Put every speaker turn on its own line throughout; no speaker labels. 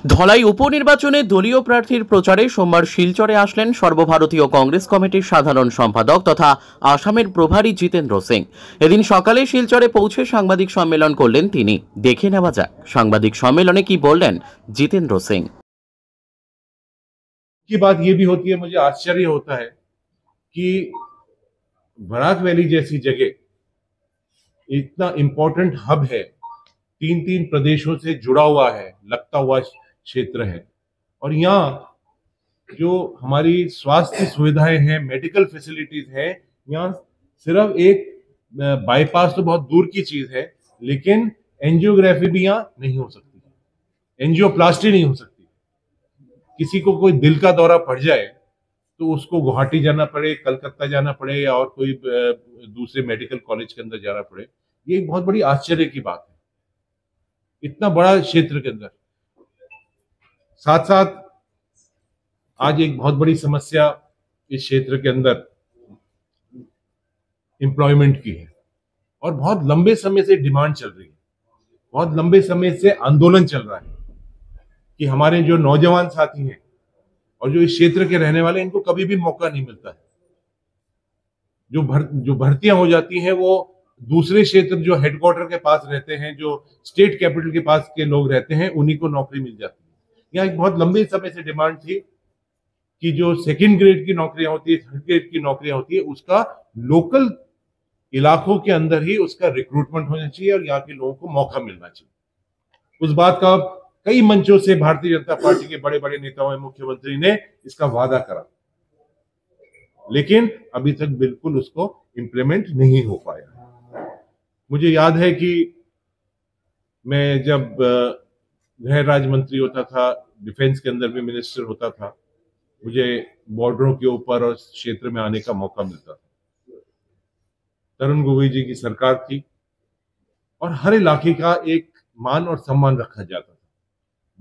ধলাই উপনির্বাচনে দলীয় প্রার্থীর প্রচারে সোমবার শিলচরে আসলেন সর্বভারতীয় কংগ্রেস কমিটির সাধারণ সম্পাদক তথা আসামের প্রভারী জিতেন্দ্র সিং। এদিন সকালে শিলচরে পৌঁছে সাংবাদিক সম্মেলন করলেন তিনি। দেখে নেওয়া যাক সাংবাদিক সম্মেলনে কি বললেন জিতেंद्र सिंह।
की बात ये भी होती है, मुझे आश्चर्य होता है कि बराक वैली जैसी जगह इतना इम्पोर्टेंट हब है, तीन प्रदेशों से जुड़ा हुआ है, लगता हुआ क्षेत्र है, और यहाँ जो हमारी स्वास्थ्य सुविधाएं हैं, मेडिकल फैसिलिटीज हैं, यहाँ सिर्फ एक बाईपास तो बहुत दूर की चीज है, लेकिन एंजियोग्राफी भी यहाँ नहीं हो सकती, एंजियोप्लास्टी नहीं हो सकती। किसी को कोई दिल का दौरा पड़ जाए तो उसको गुवाहाटी जाना पड़े, कलकत्ता जाना पड़े, या और कोई दूसरे मेडिकल कॉलेज के अंदर जाना पड़े। ये एक बहुत बड़ी आश्चर्य की बात है, इतना बड़ा क्षेत्र के अंदर। साथ साथ आज एक बहुत बड़ी समस्या इस क्षेत्र के अंदर एम्प्लॉयमेंट की है, और बहुत लंबे समय से डिमांड चल रही है, बहुत लंबे समय से आंदोलन चल रहा है कि हमारे जो नौजवान साथी हैं और जो इस क्षेत्र के रहने वाले, इनको कभी भी मौका नहीं मिलता है। जो भर्तियां हो जाती हैं वो दूसरे क्षेत्र जो हेडक्वार्टर के पास रहते हैं, जो स्टेट कैपिटल के पास के लोग रहते हैं, उन्हीं को नौकरी मिल जाती है। यहाँ एक बहुत लंबे समय से डिमांड थी कि जो सेकंड ग्रेड की नौकरियां होती है, थर्ड ग्रेड की नौकरियां होती है, उसका लोकल इलाकों के अंदर ही उसका रिक्रूटमेंट होना चाहिए और यहाँ के लोगों को मौका मिलना चाहिए। उस बात का कई मंचों से भारतीय जनता पार्टी के बड़े बड़े नेताओं एवं मुख्यमंत्री ने इसका वादा करा, लेकिन अभी तक बिल्कुल उसको इंप्लीमेंट नहीं हो पाया। मुझे याद है कि मैं जब गृह राज्य मंत्री होता था, डिफेंस के अंदर भी मिनिस्टर होता था, मुझे बॉर्डरों के ऊपर और क्षेत्र में आने का मौका मिलता था। तरुण गोगोई जी की सरकार थी और हर इलाके का एक मान और सम्मान रखा जाता था।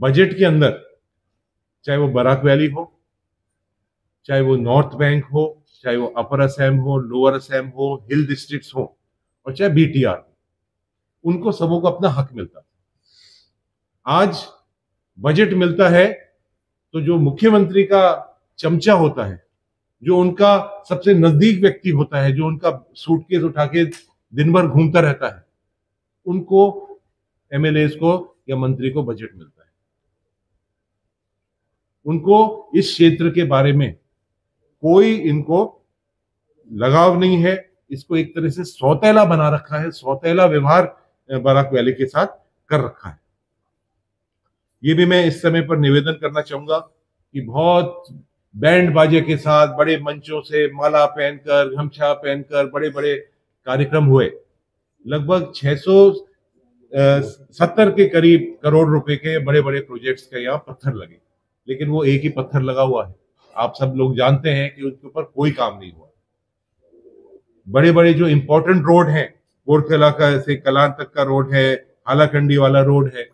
बजट के अंदर चाहे वो बराक वैली हो, चाहे वो नॉर्थ बैंक हो, चाहे वो अपर असम हो, लोअर असम हो, हिल डिस्ट्रिक्ट्स हो, और चाहे बीटीआर, उनको सबों को अपना हक मिलता था। आज बजट मिलता है तो जो मुख्यमंत्री का चमचा होता है, जो उनका सबसे नजदीक व्यक्ति होता है, जो उनका सूटकेस उठा के दिन भर घूमता रहता है, उनको, एमएलएस को या मंत्री को बजट मिलता है। उनको इस क्षेत्र के बारे में कोई इनको लगाव नहीं है। इसको एक तरह से सौतेला बना रखा है, सौतेला व्यवहार बराक वैली के साथ कर रखा है। ये भी मैं इस समय पर निवेदन करना चाहूंगा कि बहुत बैंड बाजे के साथ बड़े मंचों से माला पहनकर, गमछा पहनकर बड़े बड़े कार्यक्रम हुए। लगभग 670 के करीब करोड़ रुपए के बड़े बड़े प्रोजेक्ट्स के यहाँ पत्थर लगे, लेकिन वो एक ही पत्थर लगा हुआ है। आप सब लोग जानते हैं कि उसके ऊपर कोई काम नहीं हुआ। बड़े बड़े जो इंपॉर्टेंट रोड हैं, कोरकला का से कलान तक का रोड है, हालाकंडी वाला रोड है,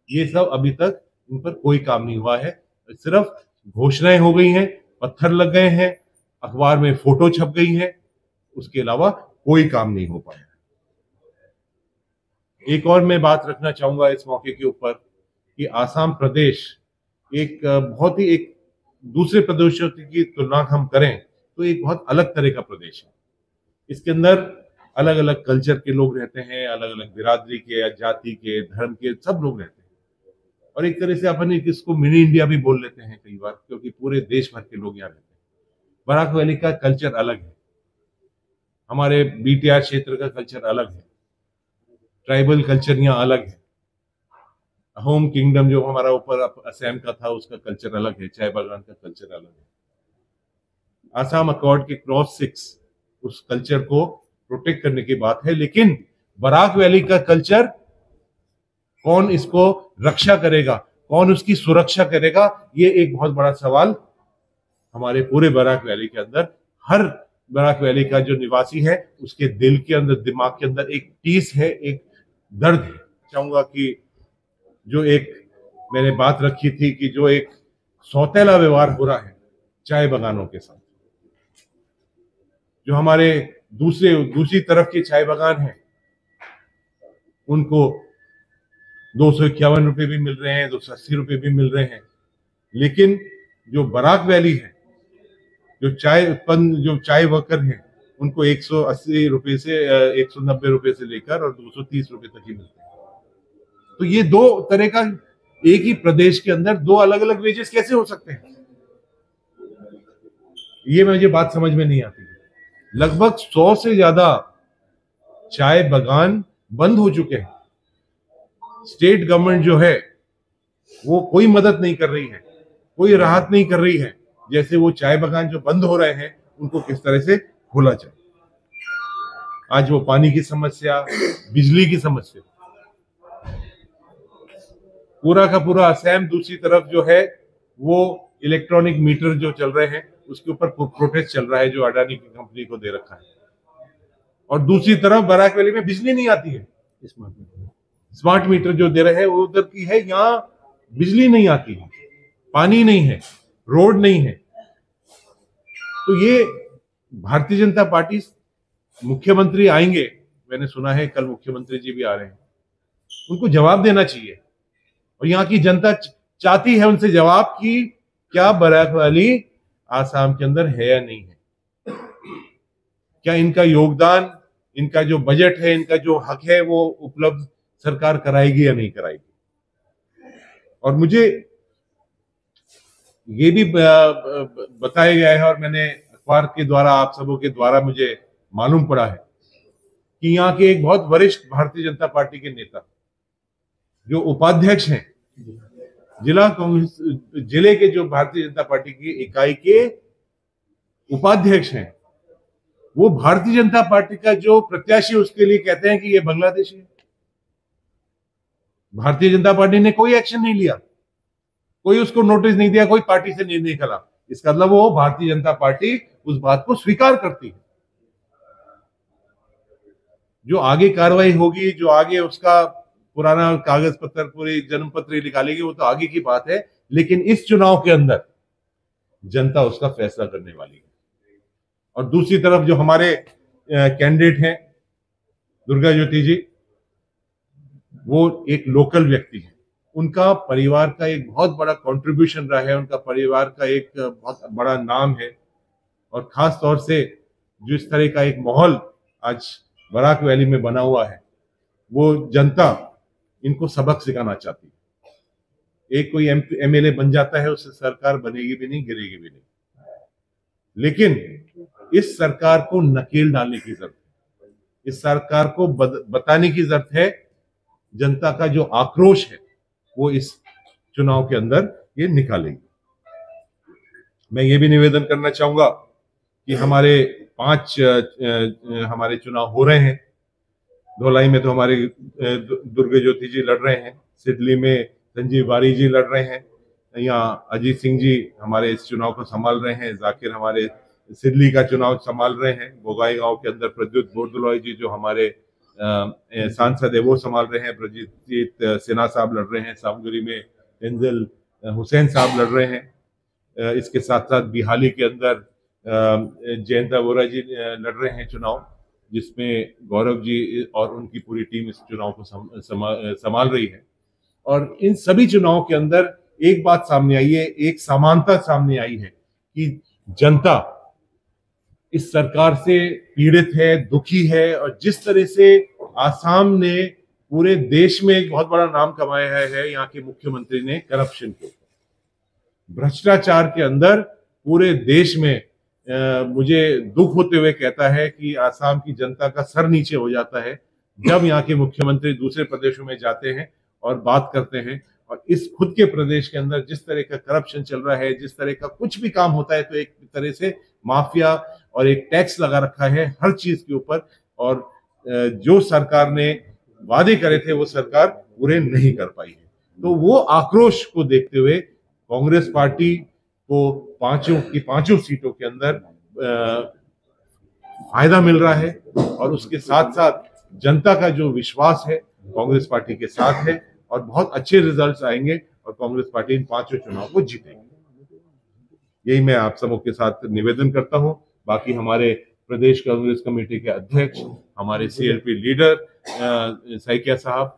ये सब अभी तक इन पर कोई काम नहीं हुआ है। सिर्फ घोषणाएं हो गई हैं, पत्थर लग गए हैं, अखबार में फोटो छप गई है, उसके अलावा कोई काम नहीं हो पाया। एक और मैं बात रखना चाहूंगा इस मौके के ऊपर कि आसाम प्रदेश एक बहुत ही, एक दूसरे प्रदेशों की तुलना हम करें तो एक बहुत अलग तरह का प्रदेश है। इसके अंदर अलग अलग कल्चर के लोग रहते हैं, अलग अलग बिरादरी के, जाति के, धर्म के, सब लोग रहते हैं। और एक तरह से अपन इसको मिनी इंडिया भी बोल लेते हैं कई बार, क्योंकि पूरे देश भर के लोग यहाँ रहते हैं। बराक वैली का कल्चर अलग है, हमारे बीटीआर क्षेत्र का कल्चर अलग है, ट्राइबल कल्चर यहाँ अलग है, होम किंगडम जो हमारा ऊपर असम का था उसका कल्चर अलग है, चाय बागान का कल्चर अलग है। आसाम अकॉर्ड के क्लॉज 6 उस कल्चर को प्रोटेक्ट करने की बात है, लेकिन बराक वैली का कल्चर कौन इसको रक्षा करेगा, कौन उसकी सुरक्षा करेगा, ये एक बहुत बड़ा सवाल हमारे पूरे बराक वैली के अंदर, हर बराक वैली का जो निवासी है उसके दिल के अंदर, दिमाग के अंदर एक टीस है, एक दर्द है। चाहूंगा कि जो एक मैंने बात रखी थी कि जो एक सौतेला व्यवहार हो रहा है चाय बागानों के साथ, जो हमारे दूसरी तरफ के चाय बागान हैं, उनको ₹251 भी मिल रहे हैं, ₹280 भी मिल रहे हैं। लेकिन जो बराक वैली है, जो चाय वर्कर हैं, उनको ₹180 से ₹190 से लेकर और ₹230 तक ही मिलते हैं। तो ये दो तरह का, एक ही प्रदेश के अंदर दो अलग अलग वेजेस कैसे हो सकते हैं? ये मुझे बात समझ में नहीं आती है। लगभग 100 से ज्यादा चाय बागान बंद हो चुके हैं। स्टेट गवर्नमेंट जो है वो कोई मदद नहीं कर रही है, कोई राहत नहीं कर रही है। जैसे वो चाय बागान जो बंद हो रहे हैं उनको किस तरह से खोला जाए। आज वो पानी की समस्या, बिजली की समस्या, पूरा का पूरा असम दूसरी तरफ जो है वो इलेक्ट्रॉनिक मीटर जो चल रहे हैं उसके ऊपर प्रोटेस्ट चल रहा है, जो अडानी की कंपनी को दे रखा है। और दूसरी तरफ बराक वैली में बिजली नहीं आती है। स्मार्ट मीटर जो दे रहे हैं वो उधर की है, यहाँ बिजली नहीं आती है, पानी नहीं है, रोड नहीं है। तो ये भारतीय जनता पार्टी, मुख्यमंत्री आएंगे, मैंने सुना है कल मुख्यमंत्री जी भी आ रहे हैं, उनको जवाब देना चाहिए। और यहाँ की जनता चाहती है उनसे जवाब कि क्या बराक वैली आसाम के अंदर है या नहीं है, क्या इनका योगदान, इनका जो बजट है, इनका जो हक है वो उपलब्ध सरकार कराएगी या नहीं कराएगी। और मुझे ये भी बताया गया है और मैंने अखबार के द्वारा, आप सबों के द्वारा मुझे मालूम पड़ा है कि यहाँ के एक बहुत वरिष्ठ भारतीय जनता पार्टी के नेता जो उपाध्यक्ष हैं, जिले के जो भारतीय जनता पार्टी की इकाई के उपाध्यक्ष हैं, वो भारतीय जनता पार्टी का जो प्रत्याशी उसके लिए कहते हैं कि ये बांग्लादेशी है। भारतीय जनता पार्टी ने कोई एक्शन नहीं लिया, कोई उसको नोटिस नहीं दिया, कोई पार्टी से नहीं निकला। इसका मतलब वो भारतीय जनता पार्टी उस बात को स्वीकार करती है। जो आगे कार्रवाई होगी, जो आगे उसका पुराना कागज पत्र, पूरी जन्म पत्र निकालेगी, वो तो आगे की बात है। लेकिन इस चुनाव के अंदर जनता उसका फैसला करने वाली है। और दूसरी तरफ जो हमारे कैंडिडेट हैं दुर्गा ज्योति जी, वो एक लोकल व्यक्ति है। उनका परिवार का एक बहुत बड़ा कंट्रीब्यूशन रहा है, उनका परिवार का एक बहुत बड़ा नाम है। और खास तौर से जो इस तरह का एक माहौल आज बराक वैली में बना हुआ है, वो जनता इनको सबक सिखाना चाहती है। एक कोई एमएलए बन जाता है, उससे सरकार बनेगी भी नहीं, गिरेगी भी नहीं। लेकिन इस सरकार को नकेल डालने की जरूरत है, इस सरकार को बताने की जरूरत है जनता का जो आक्रोश है वो इस चुनाव के अंदर ये निकालेगी। मैं ये भी निवेदन करना चाहूंगा कि हमारे 5 हमारे चुनाव हो रहे हैं। धोलाई में तो हमारे दुर्गा ज्योति जी लड़ रहे हैं, सिडली में संजीव बारी जी लड़ रहे हैं, यहाँ अजीत सिंह जी हमारे इस चुनाव को संभाल रहे हैं, जाकिर हमारे सिडली का चुनाव संभाल रहे हैं, बोगाई गांव के अंदर प्रद्युत बोरदुलॉय जी जो हमारे सांसद है वो संभाल रहे हैं, प्रजीत सिन्हा साहब लड़ रहे हैं, सामगुरी में एंजल हुसैन साहब लड़ रहे हैं। इसके साथ साथ बिहाली के अंदर जयंता वोरा जी लड़ रहे हैं चुनाव, जिसमें गौरव जी और उनकी पूरी टीम इस चुनाव को संभाल रही है। और इन सभी चुनावों के अंदर एक बात सामने आई है, एक समानता सामने आई है कि जनता इस सरकार से पीड़ित है, दुखी है। और जिस तरह से आसाम ने पूरे देश में एक बहुत बड़ा नाम कमाया है यहाँ के मुख्यमंत्री ने करप्शन के ऊपर, भ्रष्टाचार के अंदर पूरे देश में मुझे दुख होते हुए कहता है कि आसाम की जनता का सर नीचे हो जाता है जब यहाँ के मुख्यमंत्री दूसरे प्रदेशों में जाते हैं और बात करते हैं। और इस खुद के प्रदेश के अंदर जिस तरह का करप्शन चल रहा है, जिस तरह का कुछ भी काम होता है तो एक तरह से माफिया और एक टैक्स लगा रखा है हर चीज के ऊपर। और जो सरकार ने वादे करे थे वो सरकार पूरे नहीं कर पाई है। तो वो आक्रोश को देखते हुए कांग्रेस पार्टी को पांचों सीटों के अंदर फायदा मिल रहा है। और उसके साथ साथ जनता का जो विश्वास है कांग्रेस पार्टी के साथ है और बहुत अच्छे रिजल्ट्स आएंगे और कांग्रेस पार्टी इन 5 चुनाव को जीतेगी। यही मैं आप सबों के साथ निवेदन करता हूं। बाकी हमारे प्रदेश कांग्रेस कमेटी के अध्यक्ष, हमारे सीएलपी लीडर सैकिया साहब